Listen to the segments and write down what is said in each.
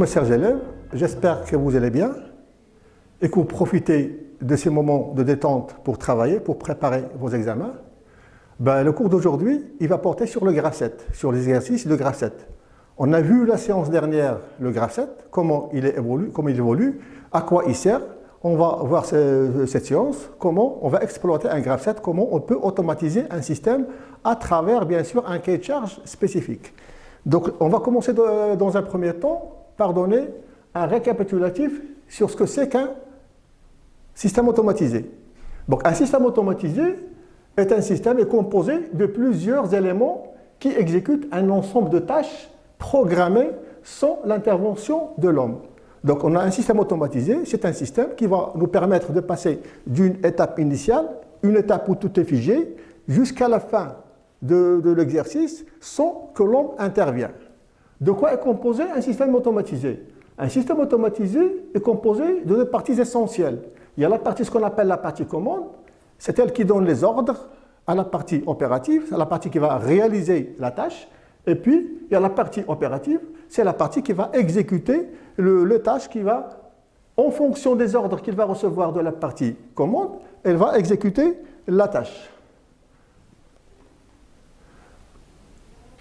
mes chers élèves, j'espère que vous allez bien et que vous profitez de ces moments de détente pour travailler, pour préparer vos examens. Le cours d'aujourd'hui, il va porter sur le graphe 7, sur les exercices de graphe 7. On a vu la séance dernière le graphe 7, comment il évolue, à quoi il sert. On va voir cette séance, comment on va exploiter un graphe 7, comment on peut automatiser un système à travers, bien sûr, un cahier de charge spécifique. Donc, on va commencer dans un premier temps par donner un récapitulatif sur ce que c'est qu'un système automatisé. Donc, un système automatisé est composé de plusieurs éléments qui exécutent un ensemble de tâches programmées sans l'intervention de l'homme. Donc, on a un système automatisé, c'est un système qui va nous permettre de passer d'une étape initiale, une étape où tout est figé, jusqu'à la fin de l'exercice sans que l'homme intervienne. De quoi est composé un système automatisé? Un système automatisé est composé de deux parties essentielles. Il y a la partie, ce qu'on appelle la partie commande, c'est elle qui donne les ordres à la partie opérative, c'est la partie qui va réaliser la tâche. Et puis, il y a la partie opérative, c'est la partie qui va exécuter le tâche qui va, en fonction des ordres qu'il va recevoir de la partie commande, elle va exécuter la tâche.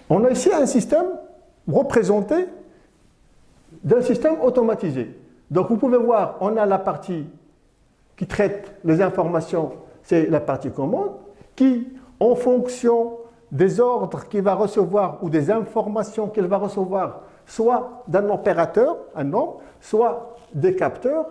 On a ici un système représenté d'un système automatisé. Donc vous pouvez voir, on a la partie qui traite les informations, c'est la partie commande, qui, en fonction des ordres qu'il va recevoir ou des informations qu'il va recevoir, soit d'un opérateur, un homme, soit des capteurs,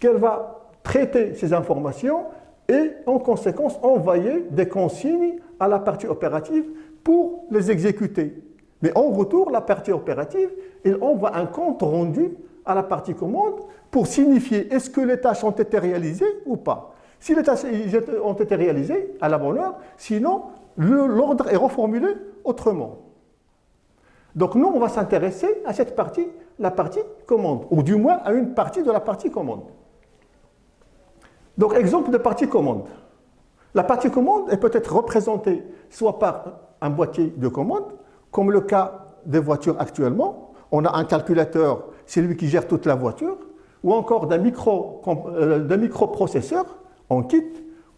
qu'elle va traiter ces informations et en conséquence envoyer des consignes à la partie opérative pour les exécuter. Mais en retour, la partie opérative, elle envoie un compte rendu à la partie commande pour signifier est-ce que les tâches ont été réalisées ou pas. Si les tâches ont été réalisées à la bonne heure, sinon l'ordre est reformulé autrement. Donc nous, on va s'intéresser à cette partie, la partie commande, ou du moins à une partie de la partie commande. Donc exemple de partie commande. La partie commande est peut-être représentée soit par un boîtier de commande, comme le cas des voitures actuellement. On a un calculateur, c'est lui qui gère toute la voiture, ou encore d'un microprocesseur en kit,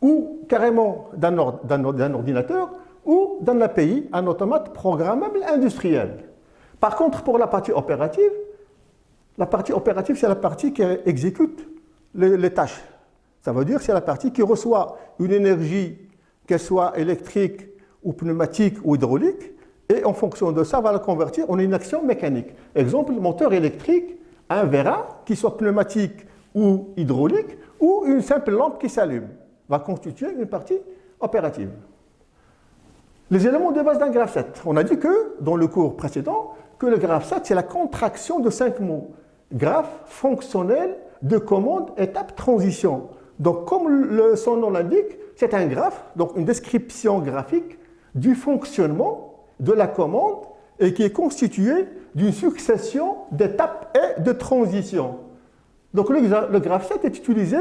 ou carrément d'un ordinateur, ou d'un API, un automate programmable industriel. Par contre, pour la partie opérative, c'est la partie qui exécute les tâches. Ça veut dire que c'est la partie qui reçoit une énergie, qu'elle soit électrique ou pneumatique ou hydraulique, et en fonction de ça, va la convertir en une action mécanique. Exemple, moteur électrique, un vérin, qui soit pneumatique ou hydraulique, ou une simple lampe qui s'allume, va constituer une partie opérative. Les éléments de base d'un graphe 7. On a dit que, dans le cours précédent, que le graphe 7, c'est la contraction de 5 mots. Graphe fonctionnel de commande, étape, transition. Donc, comme son nom l'indique, c'est un graphe, donc une description graphique du fonctionnement de la commande et qui est constituée d'une succession d'étapes et de transitions. Donc, le graphe 7 est utilisé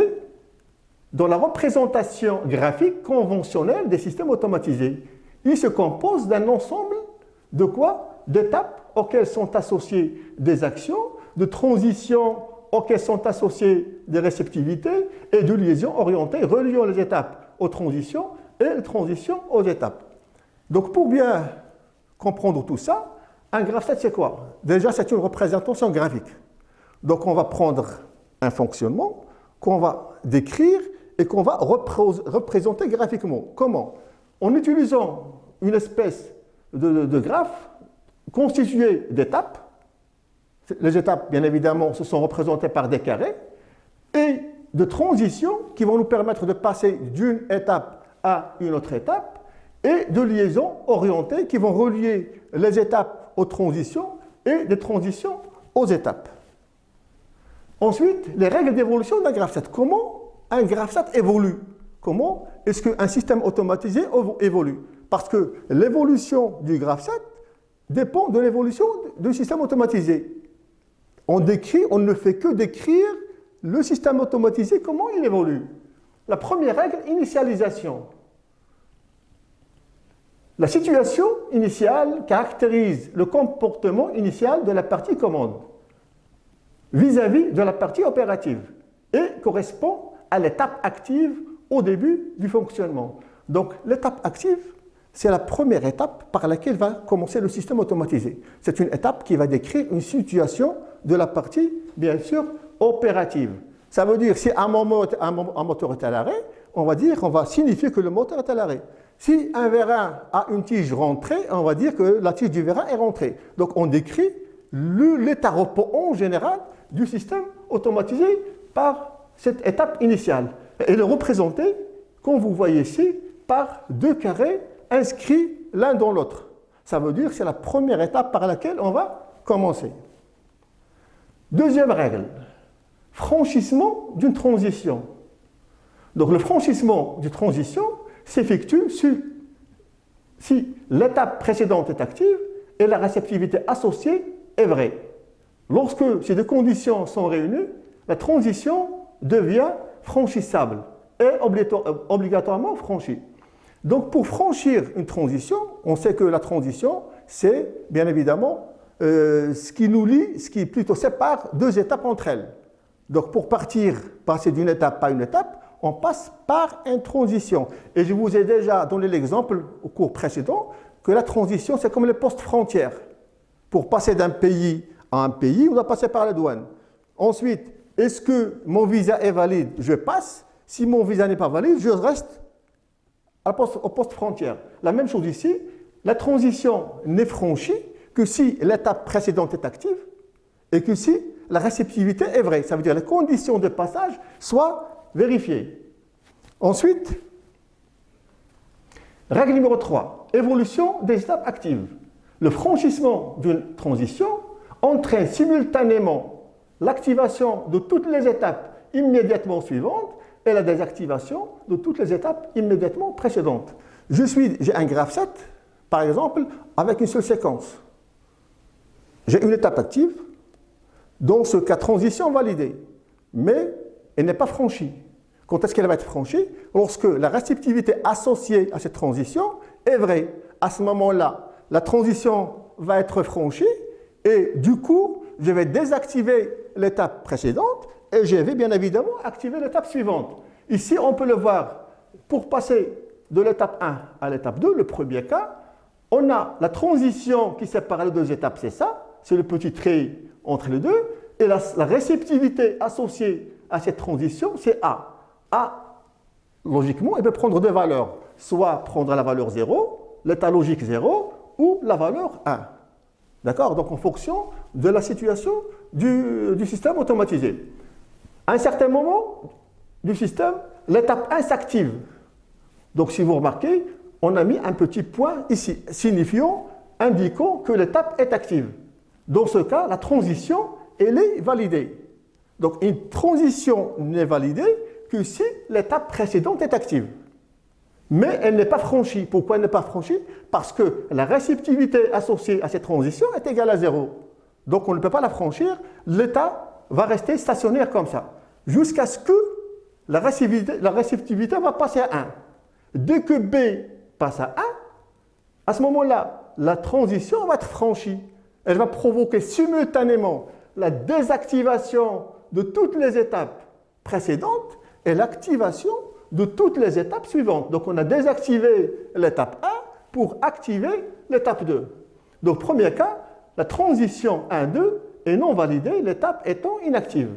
dans la représentation graphique conventionnelle des systèmes automatisés. Il se compose d'un ensemble de quoi? D'étapes auxquelles sont associées des actions, de transitions auxquelles sont associées des réceptivités et de liaisons orientées, reliant les étapes aux transitions et les transitions aux étapes. Donc pour bien comprendre tout ça, un graphe 7 c'est quoi? Déjà c'est une représentation graphique. Donc on va prendre un fonctionnement qu'on va décrire et qu'on va représenter graphiquement. Comment? En utilisant une espèce de graphe constitué d'étapes. Les étapes, bien évidemment, se sont représentées par des carrés et de transitions qui vont nous permettre de passer d'une étape à une autre étape et de liaisons orientées qui vont relier les étapes aux transitions et des transitions aux étapes. Ensuite, les règles d'évolution d'un graphe 7. Comment un graphe 7 évolue? Comment est-ce qu'un système automatisé évolue? Parce que l'évolution du graphe 7 dépend de l'évolution du système automatisé. On ne fait que décrire le système automatisé, comment il évolue. La première règle, initialisation. La situation initiale caractérise le comportement initial de la partie commande. vis-à-vis de la partie opérative et correspond à l'étape active au début du fonctionnement. Donc l'étape active, c'est la première étape par laquelle va commencer le système automatisé. C'est une étape qui va décrire une situation de la partie, bien sûr, opérative. Ça veut dire si un moteur est à l'arrêt, on va signifier que le moteur est à l'arrêt. Si un vérin a une tige rentrée, on va dire que la tige du vérin est rentrée. Donc on décrit l'état repos en général du système automatisé par cette étape initiale. Elle est représentée, comme vous voyez ici, par deux carrés inscrits l'un dans l'autre. Ça veut dire que c'est la première étape par laquelle on va commencer. Deuxième règle, franchissement d'une transition. Donc le franchissement d'une transition s'effectue si l'étape précédente est active et la réceptivité associée est vraie. Lorsque ces deux conditions sont réunies, la transition devient franchissable et obligatoirement franchie. Donc pour franchir une transition, on sait que la transition, c'est bien évidemment ce qui nous lie, ce qui plutôt sépare deux étapes entre elles. Donc pour passer d'une étape à une étape, on passe par une transition. Et je vous ai déjà donné l'exemple au cours précédent que la transition, c'est comme les postes frontières. Pour passer d'un pays à un pays, on doit passer par la douane. Ensuite, est-ce que mon visa est valide? Je passe. Si mon visa n'est pas valide, je reste au poste frontière. La même chose ici, la transition n'est franchie que si l'étape précédente est active et que si la réceptivité est vraie. Ça veut dire que les conditions de passage soient vérifiées. Ensuite, règle numéro 3, évolution des étapes actives. Le franchissement d'une transition entraîne simultanément l'activation de toutes les étapes immédiatement suivantes et la désactivation de toutes les étapes immédiatement précédentes. J'ai un graphe 7, par exemple, avec une seule séquence. J'ai une étape active, dans ce cas transition validée, mais elle n'est pas franchie. Quand est-ce qu'elle va être franchie? Lorsque la réceptivité associée à cette transition est vraie. À ce moment-là, la transition va être franchie et du coup, je vais désactiver l'étape précédente et je vais bien évidemment activer l'étape suivante. Ici, on peut le voir. Pour passer de l'étape 1 à l'étape 2, le premier cas, on a la transition qui sépare les deux étapes, c'est ça, c'est le petit trait entre les deux, et la réceptivité associée à cette transition, c'est A. A, logiquement, elle peut prendre deux valeurs, soit prendre la valeur 0, l'état logique 0, ou la valeur 1. D'accord? Donc en fonction de la situation du système automatisé. À un certain moment du système, l'étape 1 s'active. Donc si vous remarquez, on a mis un petit point ici, indiquant que l'étape est active. Dans ce cas, la transition, elle est validée. Donc une transition n'est validée que si l'étape précédente est active. Mais elle n'est pas franchie. Pourquoi elle n'est pas franchie? Parce que la réceptivité associée à cette transition est égale à 0. Donc on ne peut pas la franchir, l'état va rester stationnaire comme ça, jusqu'à ce que la réceptivité va passer à 1. Dès que B passe à 1, à ce moment-là, la transition va être franchie. Elle va provoquer simultanément la désactivation de toutes les étapes précédentes et l'activation de toutes les étapes suivantes. Donc on a désactivé l'étape 1 pour activer l'étape 2. Donc premier cas, la transition 1-2 est non validée, l'étape étant inactive.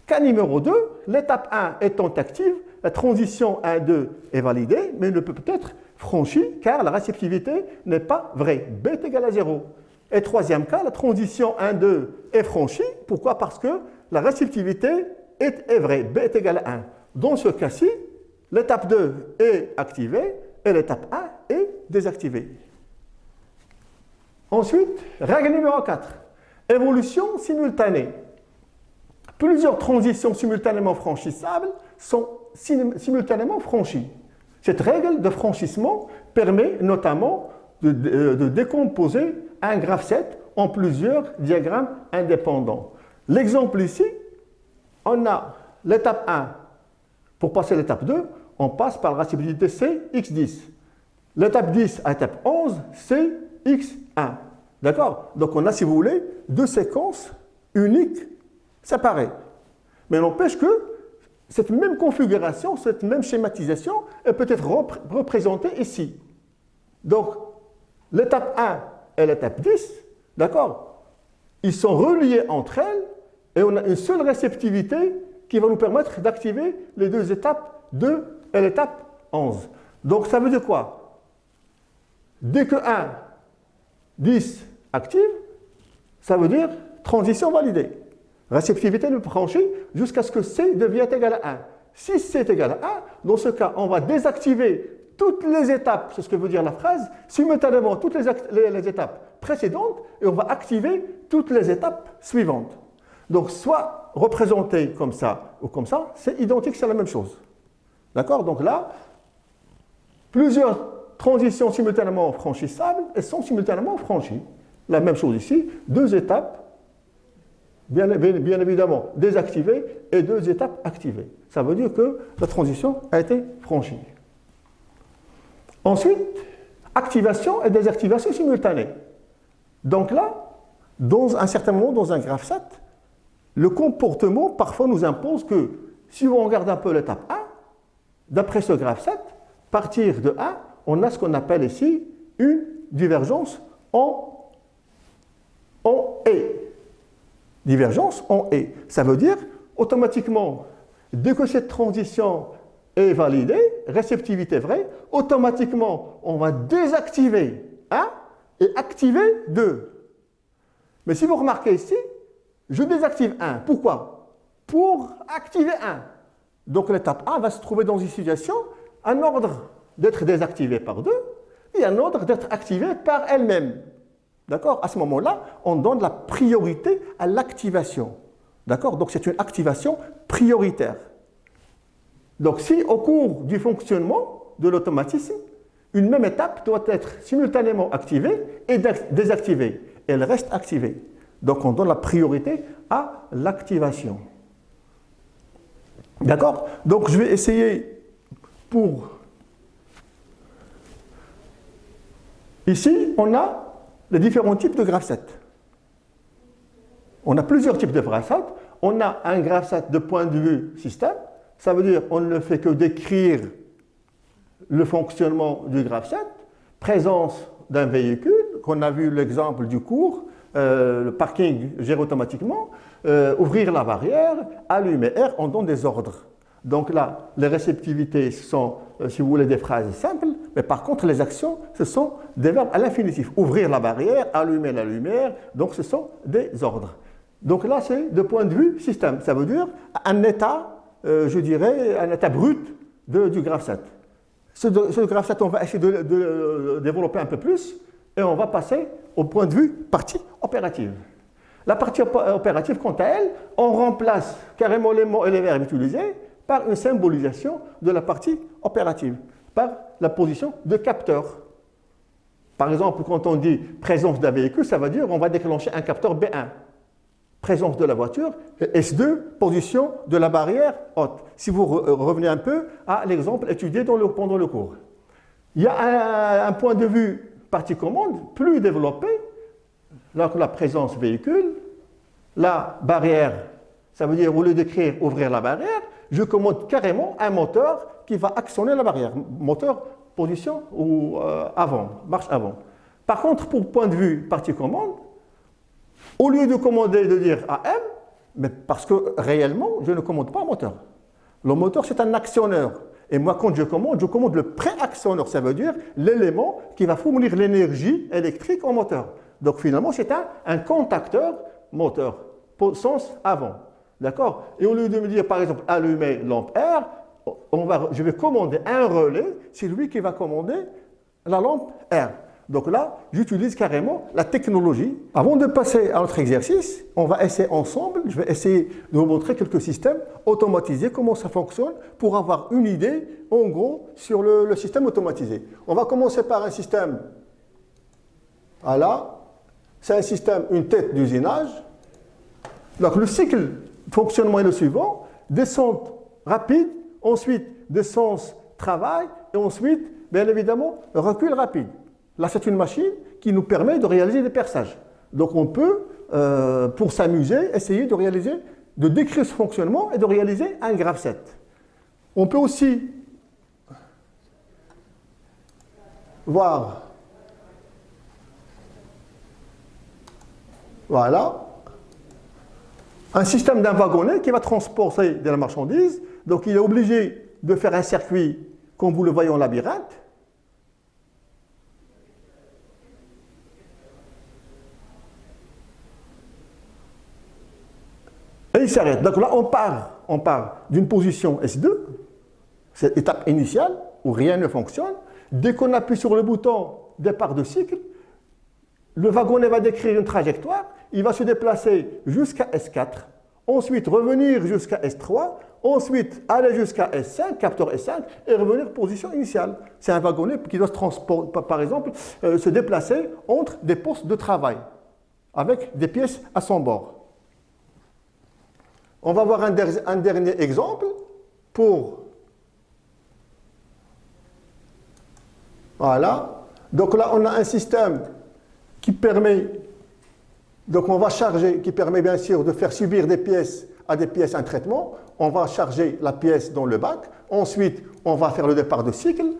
Cas numéro 2, l'étape 1 étant active, la transition 1-2 est validée, mais ne peut être franchie car la réceptivité n'est pas vraie. B est égal à 0. Et troisième cas, la transition 1-2 est franchie. Pourquoi? Parce que la réceptivité est vraie. B est égal à 1. Dans ce cas-ci, l'étape 2 est activée et l'étape 1 est désactivée. Ensuite, règle numéro 4. Évolution simultanée. Plusieurs transitions simultanément franchissables sont simultanément franchies. Cette règle de franchissement permet notamment de décomposer un graphe 7 en plusieurs diagrammes indépendants. L'exemple ici, on a l'étape 1. Pour passer à l'étape 2, on passe par la réceptivité C, x10. L'étape 10 à l'étape 11, C, x1. D'accord? Donc on a, si vous voulez, deux séquences uniques C'est pareil. Mais n'empêche que cette même configuration, cette même schématisation, elle peut être représentée ici. Donc, l'étape 1 et l'étape 10, d'accord, ils sont reliés entre elles et on a une seule réceptivité qui va nous permettre d'activer les deux étapes 2 et l'étape 11. Donc, ça veut dire quoi? Dès que 1, 10 active, ça veut dire transition validée. Réceptivité ne franchie jusqu'à ce que C devienne égal à 1. Si C est égal à 1, dans ce cas, on va désactiver toutes les étapes, c'est ce que veut dire la phrase, simultanément toutes les étapes précédentes et on va activer toutes les étapes suivantes. Donc, soit représenté comme ça ou comme ça, c'est identique, c'est la même chose. D'accord? Donc là, plusieurs transitions simultanément franchissables et sont simultanément franchies. La même chose ici, deux étapes, bien évidemment désactivées et deux étapes activées. Ça veut dire que la transition a été franchie. Ensuite, activation et désactivation simultanée. Donc là, dans un certain moment, dans un graphe 7, le comportement parfois nous impose que, si on regarde un peu l'étape 1, d'après ce graphe 7, partir de 1, on a ce qu'on appelle ici une divergence en E. Divergence en E. Ça veut dire, automatiquement, dès que cette transition est validée, réceptivité vraie, automatiquement, on va désactiver 1 et activer 2. Mais si vous remarquez ici, je désactive 1. Pourquoi? Pour activer 1. Donc l'étape 1 va se trouver dans une situation, un ordre d'être désactivé par 2 et un ordre d'être activé par elle-même. D'accord? À ce moment-là, on donne la priorité à l'activation. D'accord? Donc c'est une activation prioritaire. Donc si au cours du fonctionnement de l'automatisme, une même étape doit être simultanément activée et désactivée, elle reste activée. Donc on donne la priorité à l'activation. D'accord? Donc je vais essayer pour... Ici, on a les différents types de graphes 7. On a plusieurs types de graphes 7. On a un graphe 7 de point de vue système. Ça veut dire qu'on ne fait que décrire le fonctionnement du graphe 7, présence d'un véhicule, qu'on a vu l'exemple du cours, le parking géré automatiquement, ouvrir la barrière, allumer R, on donne des ordres. Donc là, les réceptivités sont, si vous voulez, des phrases simples, mais par contre, les actions, ce sont des verbes à l'infinitif. Ouvrir la barrière, allumer la lumière, donc ce sont des ordres. Donc là, c'est de point de vue système. Ça veut dire un état, je dirais, un état brut du graphe 7. Ce graphe 7, on va essayer de développer un peu plus et on va passer au point de vue partie opérative. La partie opérative, quant à elle, on remplace carrément les mots et les verbes utilisés par une symbolisation de la partie opérative, par la position de capteur. Par exemple, quand on dit présence d'un véhicule, ça veut dire qu'on va déclencher un capteur B1. Présence de la voiture, S2, position de la barrière haute. Si vous revenez un peu à l'exemple étudié pendant le cours. Il y a un point de vue partie commande plus développé, là, la présence véhicule, la barrière, ça veut dire au lieu d'écrire ouvrir la barrière, je commande carrément un moteur qui va actionner la barrière. Moteur, position ou avant, marche avant. Par contre, pour point de vue partie commande, au lieu de commander de dire AM, mais parce que réellement, je ne commande pas un moteur. Le moteur, c'est un actionneur. Et moi, quand je commande le pré-actionneur. Ça veut dire l'élément qui va fournir l'énergie électrique au moteur. Donc finalement, c'est un contacteur moteur, sens avant. D'accord? Et au lieu de me dire, par exemple, allumer lampe R, je vais commander un relais, c'est lui qui va commander la lampe R. Donc là, j'utilise carrément la technologie. Avant de passer à notre exercice, on va essayer ensemble, je vais essayer de vous montrer quelques systèmes automatisés, comment ça fonctionne, pour avoir une idée, en gros, sur le système automatisé. On va commencer par un système, voilà, c'est un système, une tête d'usinage. Donc le cycle de fonctionnement est le suivant, descente rapide, ensuite descente travail, et ensuite, bien évidemment, recul rapide. Là, c'est une machine qui nous permet de réaliser des perçages. Donc, on peut, pour s'amuser, essayer de réaliser de décrire ce fonctionnement et de réaliser un graphe 7. On peut aussi voir, voilà, un système d'un wagonnet qui va transporter de la marchandise. Donc il est obligé de faire un circuit comme vous le voyez en labyrinthe. Et il s'arrête. Donc là, on part d'une position S2, cette étape initiale où rien ne fonctionne. Dès qu'on appuie sur le bouton départ de cycle, le wagonnet va décrire une trajectoire, il va se déplacer jusqu'à S4, ensuite revenir jusqu'à S3, ensuite aller jusqu'à S5, capteur S5, et revenir position initiale. C'est un wagonnet qui doit se transporter, par exemple, se déplacer entre des postes de travail, avec des pièces à son bord. On va voir un dernier exemple pour... Voilà. Donc là, on a un système qui permet... Donc on va charger, qui permet bien sûr de faire subir des pièces à des pièces un traitement. On va charger la pièce dans le bac. Ensuite, on va faire le départ de cycle.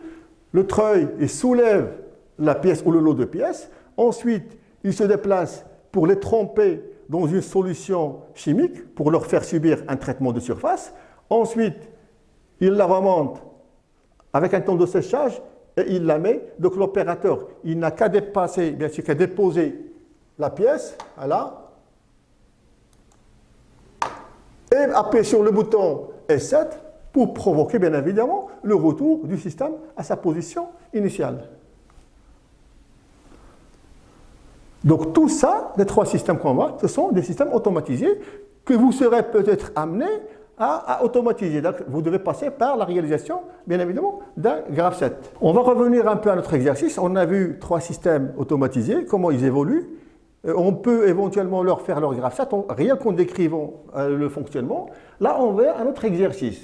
Le treuil, il soulève la pièce ou le lot de pièces. Ensuite, il se déplace pour les tremper dans une solution chimique pour leur faire subir un traitement de surface. Ensuite, il la remonte avec un temps de séchage et il la met. Donc l'opérateur, il n'a qu'à dépasser, bien sûr, qu'à déposer la pièce, voilà, et appuyer sur le bouton S7 pour provoquer, bien évidemment, le retour du système à sa position initiale. Donc tout ça, les trois systèmes qu'on voit, ce sont des systèmes automatisés que vous serez peut-être amené à automatiser. Donc vous devez passer par la réalisation, bien évidemment, d'un graphe 7. On va revenir un peu à notre exercice. On a vu trois systèmes automatisés, comment ils évoluent. On peut éventuellement leur faire leur graphe 7, rien qu'en décrivant le fonctionnement. Là, on va à notre exercice.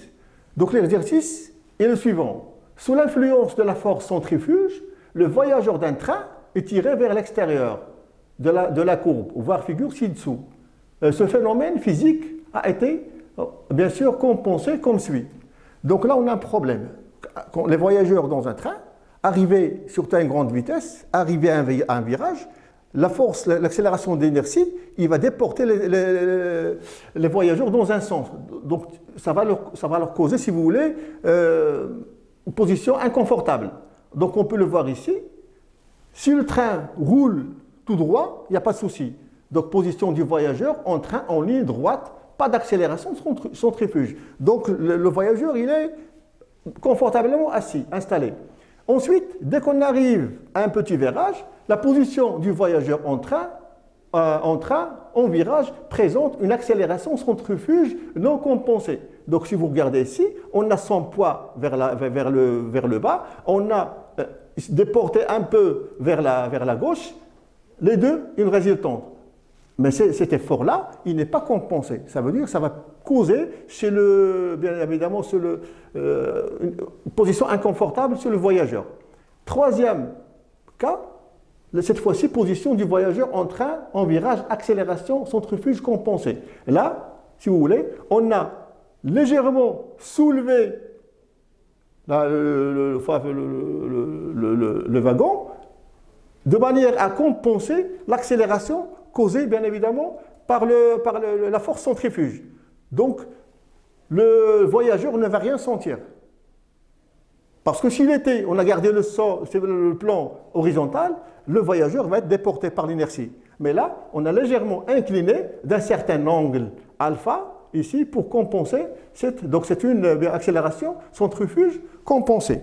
Donc l'exercice est le suivant. Sous l'influence de la force centrifuge, le voyageur d'un train est tiré vers l'extérieur de la courbe, voire figure ci-dessous. Ce phénomène physique a été, bien sûr, compensé comme suit. Donc là, on a un problème. Quand les voyageurs dans un train, arrivés sur une grande vitesse, arrivés à un virage, la force, l'accélération d'inertie, il va déporter les voyageurs dans un sens. Donc ça va leur causer, si vous voulez, une position inconfortable. Donc on peut le voir ici. Si le train roule tout droit, il n'y a pas de souci. Donc position du voyageur en train en ligne droite, pas d'accélération centrifuge. Donc le voyageur, il est confortablement assis, installé. Ensuite, dès qu'on arrive à un petit virage, la position du voyageur en virage, présente une accélération centrifuge non compensée. Donc si vous regardez ici, on a son poids vers le bas, on a déporté un peu vers la gauche, les deux, une résultante. Mais cet effort-là, il n'est pas compensé. Ça veut dire que ça va causer, bien évidemment, une position inconfortable chez le voyageur. Troisième cas, cette fois-ci, position du voyageur en train, en virage, accélération, centrifuge compensé. Là, si vous voulez, on a légèrement soulevé le wagon de manière à compenser l'accélération causée, bien évidemment, par la force centrifuge. Donc, le voyageur ne va rien sentir. Parce que on a gardé le plan horizontal, le voyageur va être déporté par l'inertie. Mais là, on a légèrement incliné d'un certain angle alpha, ici, pour compenser. Donc, c'est une accélération centrifuge compensée.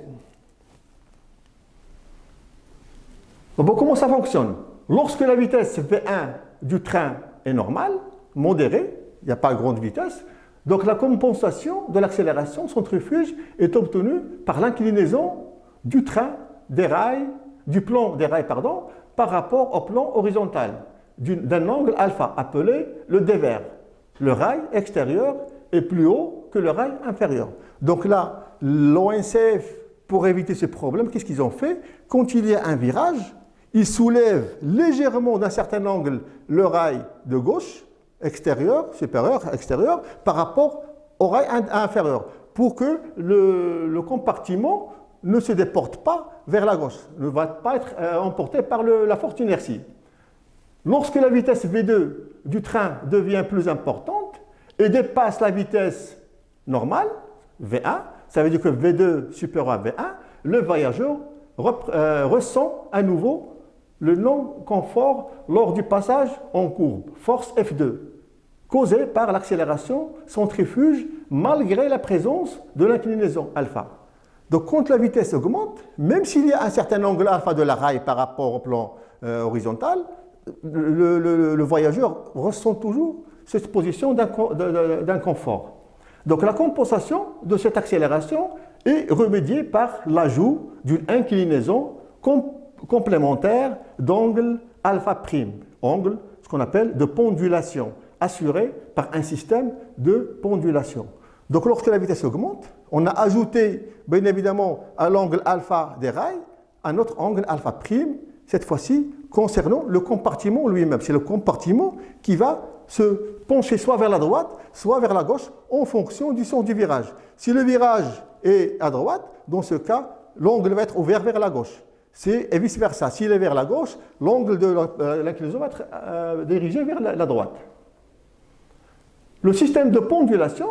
Bon, comment ça fonctionne? Lorsque la vitesse V1 du train est normale, modérée, il n'y a pas grande vitesse, donc la compensation de l'accélération centrifuge est obtenue par l'inclinaison du train du plan des rails, par rapport au plan horizontal d'un angle alpha appelé le dévers. Le rail extérieur est plus haut que le rail inférieur. Donc là, l'ONCF, pour éviter ce problème, qu'est-ce qu'ils ont fait? Quand il y a un virage, ils soulèvent légèrement d'un certain angle le rail de gauche, extérieur, supérieur, extérieur, par rapport au rail inférieur, pour que le compartiment ne se déporte pas vers la gauche, ne va pas être emporté par la force d'inertie. Lorsque la vitesse V2 du train devient plus importante et dépasse la vitesse normale, V1, ça veut dire que V2 supérieur à V1, le voyageur ressent à nouveau le non-confort lors du passage en courbe, force F2, causée par l'accélération centrifuge malgré la présence de l'inclinaison alpha. Donc quand la vitesse augmente, même s'il y a un certain angle alpha de la rail par rapport au plan horizontal, le voyageur ressent toujours cette position d'inconfort. Donc la compensation de cette accélération est remédiée par l'ajout d'une inclinaison complémentaire d'angle alpha prime, angle ce qu'on appelle de pendulation, assuré par un système de pendulation. Donc lorsque la vitesse augmente, on a ajouté bien évidemment à l'angle alpha des rails un autre angle alpha prime, cette fois-ci concernant le compartiment lui-même. C'est le compartiment qui va se pencher soit vers la droite, soit vers la gauche en fonction du sens du virage. Si le virage est à droite, dans ce cas, l'angle va être ouvert vers la gauche. Et vice-versa. S'il est vers la gauche, l'angle de l'inclinaison va être dirigé vers la droite. Le système de pendulation,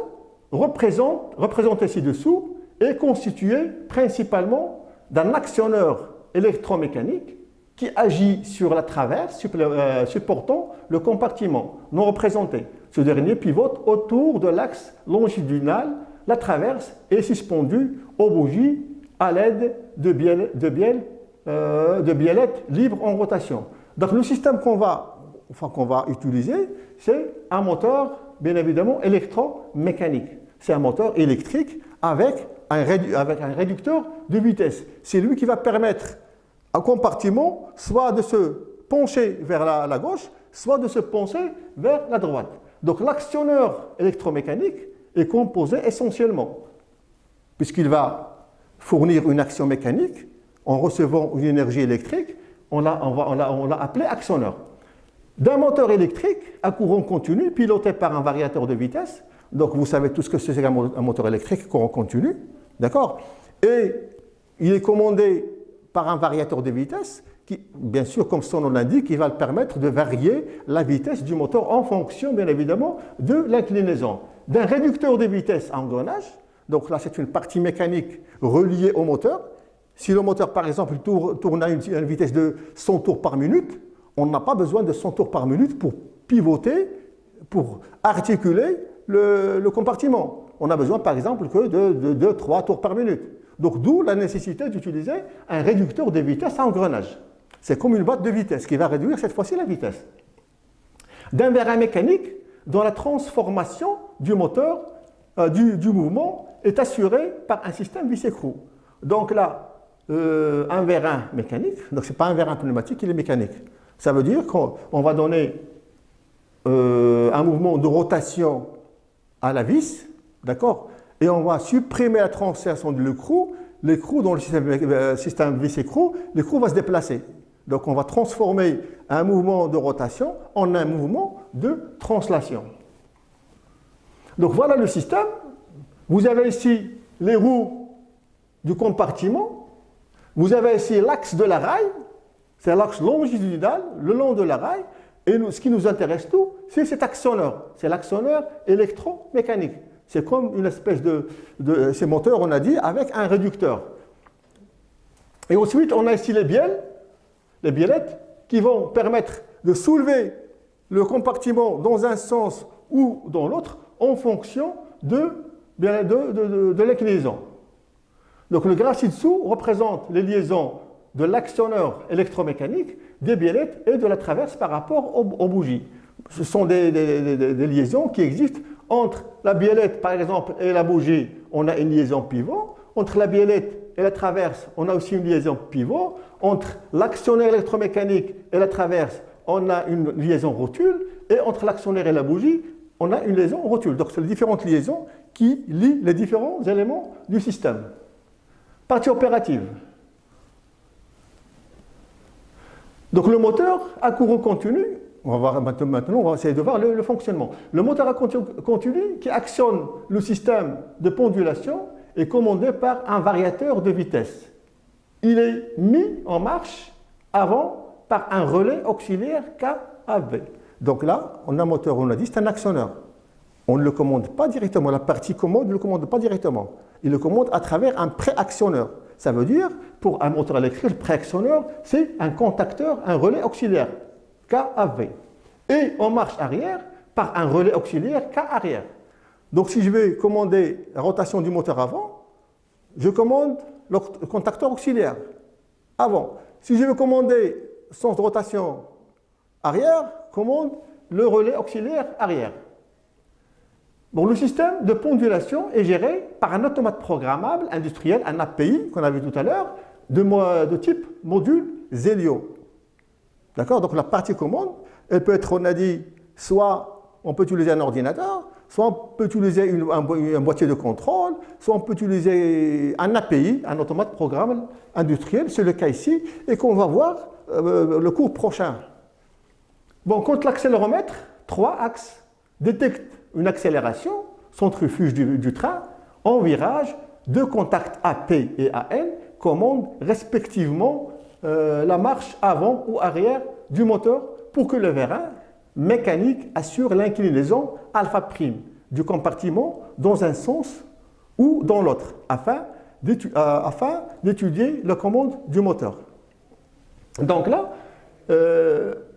représenté ci-dessous, est constitué principalement d'un actionneur électromécanique qui agit sur la traverse supportant le compartiment non représenté. Ce dernier pivote autour de l'axe longitudinal. La traverse est suspendue aux bougies à l'aide de biellettes libres en rotation. Donc le système qu'on va utiliser, c'est un moteur, bien évidemment, électromécanique. C'est un moteur électrique avec un réducteur de vitesse. C'est lui qui va permettre un compartiment soit de se pencher vers la gauche, soit de se pencher vers la droite. Donc l'actionneur électromécanique est composé essentiellement, puisqu'il va fournir une action mécanique en recevant une énergie électrique, on l'a appelé actionneur. D'un moteur électrique à courant continu piloté par un variateur de vitesse. Donc vous savez tout ce que c'est un moteur électrique courant continu, d'accord? Et il est commandé par un variateur de vitesse qui, bien sûr, comme son nom l'indique, qui va le permettre de varier la vitesse du moteur en fonction, bien évidemment, de l'inclinaison. D'un réducteur de vitesse à engrenage, donc là c'est une partie mécanique reliée au moteur. Si le moteur, par exemple, tourne à une vitesse de 100 tours par minute, on n'a pas besoin de 100 tours par minute pour pivoter, pour articuler le compartiment. On a besoin, par exemple, que de 2-3 tours par minute. Donc, d'où la nécessité d'utiliser un réducteur de vitesse à engrenage. C'est comme une boîte de vitesse qui va réduire cette fois-ci la vitesse. D'un vérin mécanique dont la transformation du moteur, du mouvement, est assurée par un système vis-écrou. Donc là, un vérin mécanique, donc ce n'est pas un vérin pneumatique, il est mécanique. Ça veut dire qu'on va donner un mouvement de rotation à la vis, d'accord? Et on va supprimer la translation de l'écrou. L'écrou, dans le système vis-écrou, l'écrou va se déplacer. Donc on va transformer un mouvement de rotation en un mouvement de translation. Donc voilà le système. Vous avez ici les roues du compartiment. Vous avez ici l'axe de la rail. C'est l'axe longitudinal, le long de la rail. Et ce qui nous intéresse tout, c'est cet actionneur. C'est l'actionneur électromécanique. C'est comme une espèce de ces moteurs, on a dit, avec un réducteur. Et ensuite, on a ici les biellettes, qui vont permettre de soulever le compartiment dans un sens ou dans l'autre en fonction de l'inclinaison. Donc le graphe ci-dessous représente les liaisons de l'actionneur électromécanique, des biellettes et de la traverse par rapport aux bougies. Ce sont des liaisons qui existent entre la biellette, par exemple, et la bougie. On a une liaison pivot. Entre la biellette et la traverse, on a aussi une liaison pivot. Entre l'actionneur électromécanique et la traverse, on a une liaison rotule. Et entre l'actionneur et la bougie, on a une liaison rotule. Donc, c'est les différentes liaisons qui lient les différents éléments du système. Partie opérative. Donc, le moteur à courant continu On va voir maintenant, on va essayer de voir le fonctionnement. Le moteur à continu qui actionne le système de pendulation est commandé par un variateur de vitesse. Il est mis en marche avant par un relais auxiliaire KAV. Donc là, on a un moteur, on a dit, c'est un actionneur. On ne le commande pas directement, la partie commande ne le commande pas directement. Il le commande à travers un préactionneur. Ça veut dire, pour un moteur électrique, le préactionneur, c'est un contacteur, un relais auxiliaire, KAV. Et en marche arrière, par un relais auxiliaire K-arrière. Donc si je vais commander la rotation du moteur avant, je commande le contacteur auxiliaire avant. Si je veux commander sens de rotation arrière, commande le relais auxiliaire arrière. Bon, le système de pendulation est géré par un automate programmable industriel, un API qu'on a vu tout à l'heure, de type module Zelio. D'accord? Donc la partie commande, elle peut être, on a dit, soit on peut utiliser un ordinateur, soit on peut utiliser un boîtier de contrôle, soit on peut utiliser un API, un automate programmable industriel, c'est le cas ici, et qu'on va voir le cours prochain. Bon, quand l'accéléromètre, 3 axes, détecte une accélération, centrifuge du train, en virage, deux contacts AP et AN commandent respectivement la marche avant ou arrière du moteur pour que le vérin mécanique assure l'inclinaison alpha prime du compartiment dans un sens ou dans l'autre, afin d'étudier la commande du moteur. Donc là,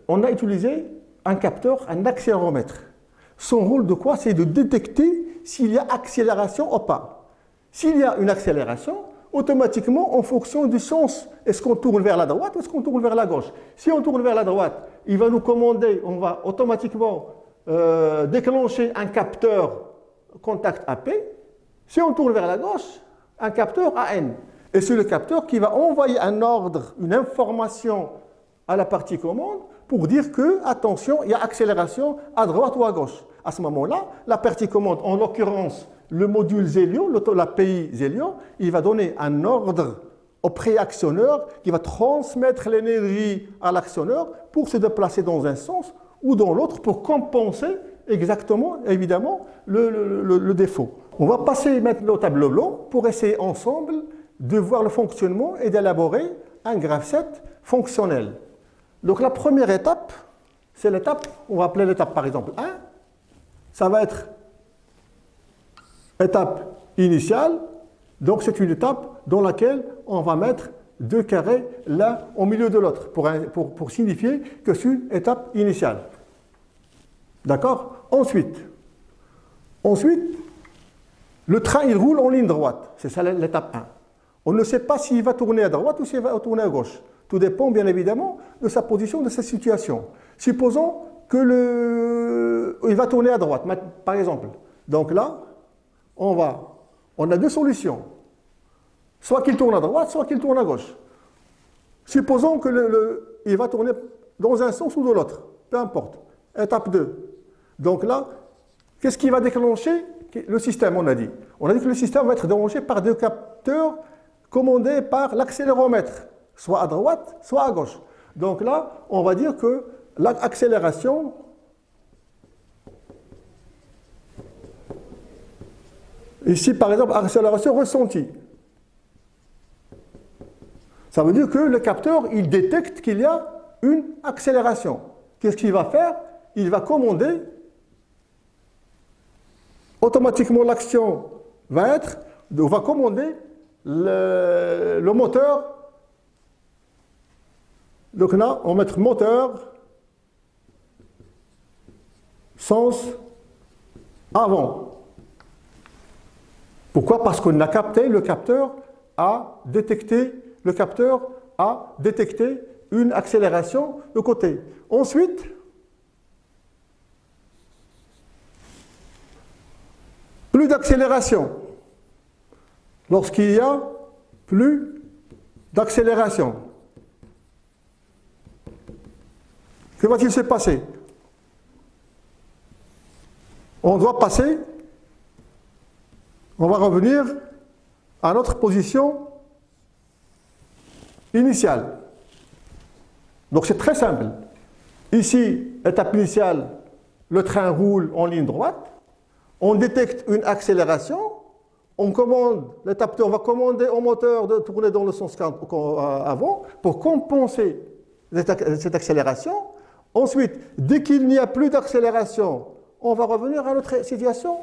on a utilisé un capteur, un accéléromètre. Son rôle de quoi? C'est de détecter s'il y a accélération ou pas. S'il y a une accélération, automatiquement, en fonction du sens, est-ce qu'on tourne vers la droite ou est-ce qu'on tourne vers la gauche? Si on tourne vers la droite, il va nous commander, on va automatiquement déclencher un capteur contact AP. Si on tourne vers la gauche, un capteur AN. Et c'est le capteur qui va envoyer un ordre, une information à la partie commande pour dire que, attention, il y a accélération à droite ou à gauche. À ce moment-là, la partie commande, en l'occurrence le module Zelio, l'API Zelio, il va donner un ordre au préactionneur qui va transmettre l'énergie à l'actionneur pour se déplacer dans un sens ou dans l'autre pour compenser exactement, évidemment, le défaut. On va passer maintenant au tableau blanc pour essayer ensemble de voir le fonctionnement et d'élaborer un graph-set fonctionnel. Donc la première étape, c'est l'étape, on va appeler l'étape par exemple 1, ça va être étape initiale, donc c'est une étape dans laquelle on va mettre deux carrés l'un au milieu de l'autre pour signifier que c'est une étape initiale. D'accord? Ensuite, le train il roule en ligne droite, c'est ça l'étape 1. On ne sait pas s'il va tourner à droite ou s'il va tourner à gauche. Tout dépend bien évidemment de sa position, de sa situation. Supposons qu'il va tourner à droite, par exemple. Donc là, on a deux solutions. Soit qu'il tourne à droite, soit qu'il tourne à gauche. Supposons qu'il va tourner dans un sens ou dans l'autre, peu importe. Étape 2. Donc là, qu'est-ce qui va déclencher le système, on a dit? On a dit que le système va être déclenché par deux capteurs commandés par l'accéléromètre, soit à droite, soit à gauche. Donc là, on va dire que l'accélération ici, par exemple, accélération ressentie. Ça veut dire que le capteur, il détecte qu'il y a une accélération. Qu'est-ce qu'il va faire? Il va commander, automatiquement l'action va commander le moteur. Donc là, on va mettre moteur, sens avant. Pourquoi? Parce qu'on a capté, le capteur a détecté une accélération de côté. Ensuite, plus d'accélération. Lorsqu'il y a plus d'accélération, que va-t-il se passer? On doit passer, on va revenir à notre position initiale. Donc c'est très simple. Ici, étape initiale, le train roule en ligne droite. On détecte une accélération. On va commander au moteur de tourner dans le sens avant pour compenser cette accélération. Ensuite, dès qu'il n'y a plus d'accélération, on va revenir à notre situation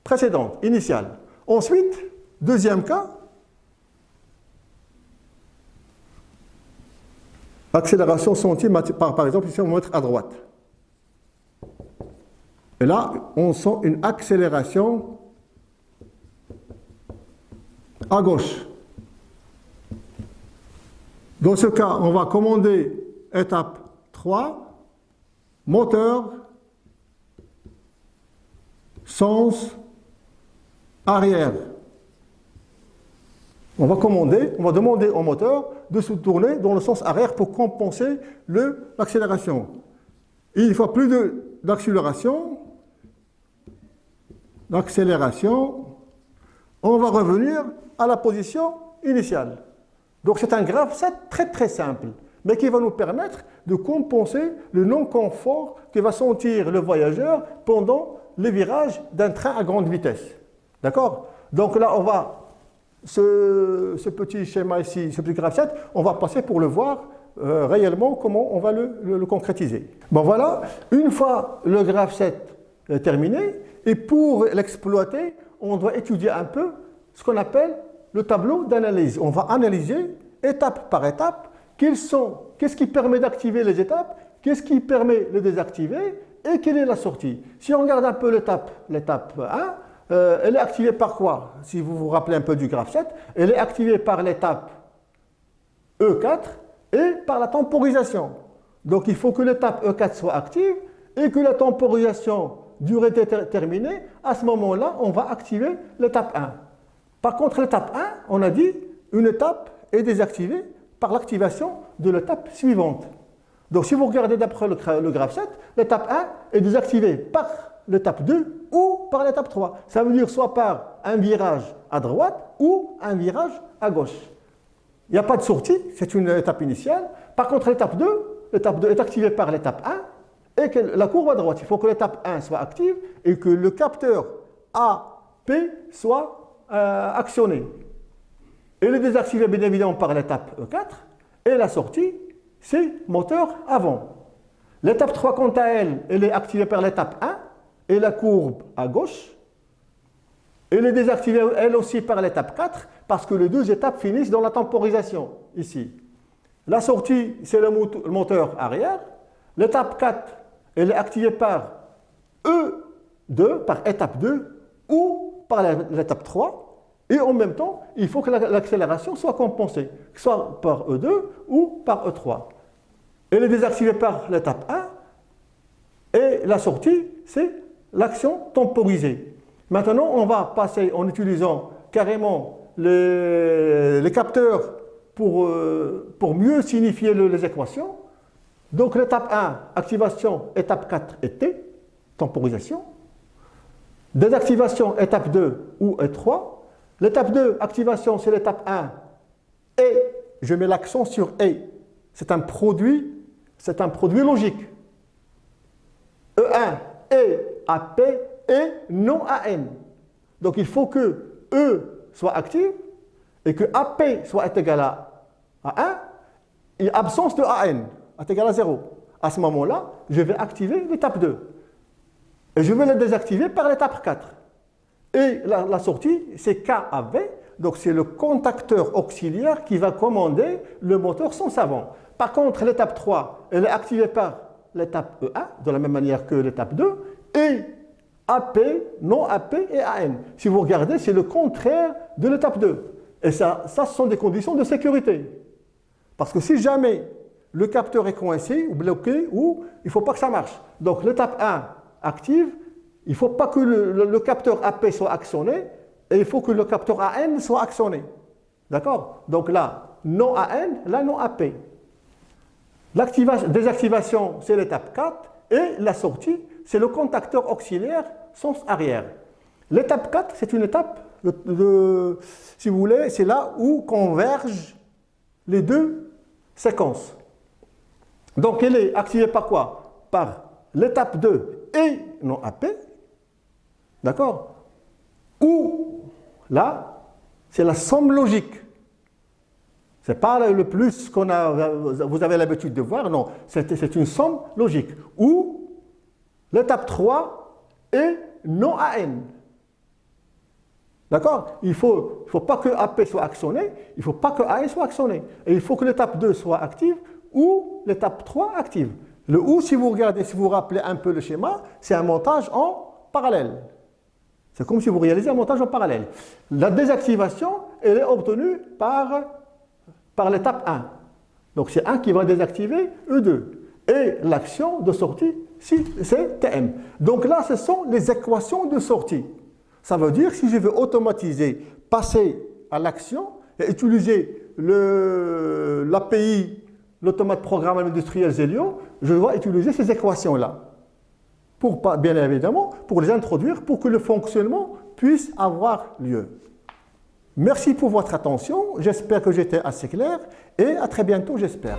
précédente, initiale. Ensuite, deuxième cas, accélération sentie par exemple, ici on va mettre à droite. Et là, on sent une accélération à gauche. Dans ce cas, on va commander étape 3, moteur, sens arrière. On va demander au moteur de se tourner dans le sens arrière pour compenser l'accélération. Il ne faut plus d'accélération. On va revenir à la position initiale. Donc c'est un graphe 7 très très simple, mais qui va nous permettre de compenser le non-confort que va sentir le voyageur pendant les virages d'un train à grande vitesse. D'accord? Donc là, on va, ce petit schéma ici, ce petit graphe 7, on va passer pour le voir réellement comment on va le concrétiser. Bon voilà, une fois le graphe 7 terminé, et pour l'exploiter, on doit étudier un peu ce qu'on appelle le tableau d'analyse. On va analyser étape par étape qu'est-ce qui permet d'activer les étapes, qu'est-ce qui permet de les désactiver et quelle est la sortie. Si on regarde un peu l'étape 1, elle est activée par quoi? Si vous vous rappelez un peu du graphe 7, elle est activée par l'étape E4 et par la temporisation. Donc il faut que l'étape E4 soit active et que la temporisation durée terminée. À ce moment-là, on va activer l'étape 1. Par contre, l'étape 1, on a dit, une étape est désactivée par l'activation de l'étape suivante. Donc si vous regardez d'après le graphe 7, l'étape 1 est désactivée par l'étape 2 ou par l'étape 3. Ça veut dire soit par un virage à droite ou un virage à gauche. Il n'y a pas de sortie, c'est une étape initiale. Par contre, l'étape 2 est activée par l'étape 1 et que la courbe à droite. Il faut que l'étape 1 soit active et que le capteur AP soit actionné. Elle est désactivée bien évidemment par l'étape E4 et la sortie, c'est moteur avant. L'étape 3, quant à elle, elle est activée par l'étape 1 et la courbe à gauche. Elle est désactivée elle aussi par l'étape 4 parce que les deux étapes finissent dans la temporisation, ici. La sortie, c'est le moteur arrière. L'étape 4, elle est activée par E2, par étape 2 ou par l'étape 3. Et en même temps, il faut que l'accélération soit compensée, soit par E2 ou par E3. Elle est désactivée par l'étape 1 et la sortie, c'est l'action temporisée. Maintenant, on va passer en utilisant carrément les capteurs pour mieux signifier les équations. Donc l'étape 1, activation, étape 4 et T, temporisation. Désactivation, étape 2 ou E3. L'étape 2, activation, c'est l'étape 1 et je mets l'accent sur et. C'est un produit logique. E1 et AP et non AN. Donc il faut que E soit active et que AP soit égal à 1 et absence de AN est égal à 0. À ce moment-là, je vais activer l'étape 2. Et je vais la désactiver par l'étape 4. Et la sortie, c'est KAV, donc c'est le contacteur auxiliaire qui va commander le moteur sans avant. Par contre, l'étape 3, elle est activée par l'étape E1, de la même manière que l'étape 2, et AP, non AP et AN. Si vous regardez, c'est le contraire de l'étape 2. Et ça, ce sont des conditions de sécurité. Parce que si jamais le capteur est coincé ou bloqué, il ne faut pas que ça marche. Donc l'étape 1 active, il ne faut pas que le capteur AP soit actionné et il faut que le capteur AN soit actionné. D'accord? Donc là, non AN, là non AP. Désactivation, c'est l'étape 4 et la sortie, c'est le contacteur auxiliaire sens arrière. L'étape 4, c'est une étape, si vous voulez, c'est là où convergent les deux séquences. Donc elle est activée par quoi? Par l'étape 2 et non AP. D'accord? Ou là, c'est la somme logique. Ce n'est pas le plus qu'on a, vous avez l'habitude de voir, non, c'est une somme logique. Ou l'étape 3 est non AN. D'accord? Il ne faut pas que AP soit actionné, il ne faut pas que AN soit actionné. Et il faut que l'étape 2 soit active ou l'étape 3 active. Le OU, si vous regardez, si vous vous rappelez un peu le schéma, c'est un montage en parallèle. C'est comme si vous réalisez un montage en parallèle. La désactivation, elle est obtenue par l'étape 1. Donc c'est 1 qui va désactiver E2. Et l'action de sortie, c'est TM. Donc là, ce sont les équations de sortie. Ça veut dire, si je veux automatiser, passer à l'action et utiliser l'API, l'automate programmable industriel Zelio, je dois utiliser ces équations-là. Bien évidemment, pour les introduire, pour que le fonctionnement puisse avoir lieu. Merci pour votre attention. J'espère que j'étais assez clair et à très bientôt, j'espère.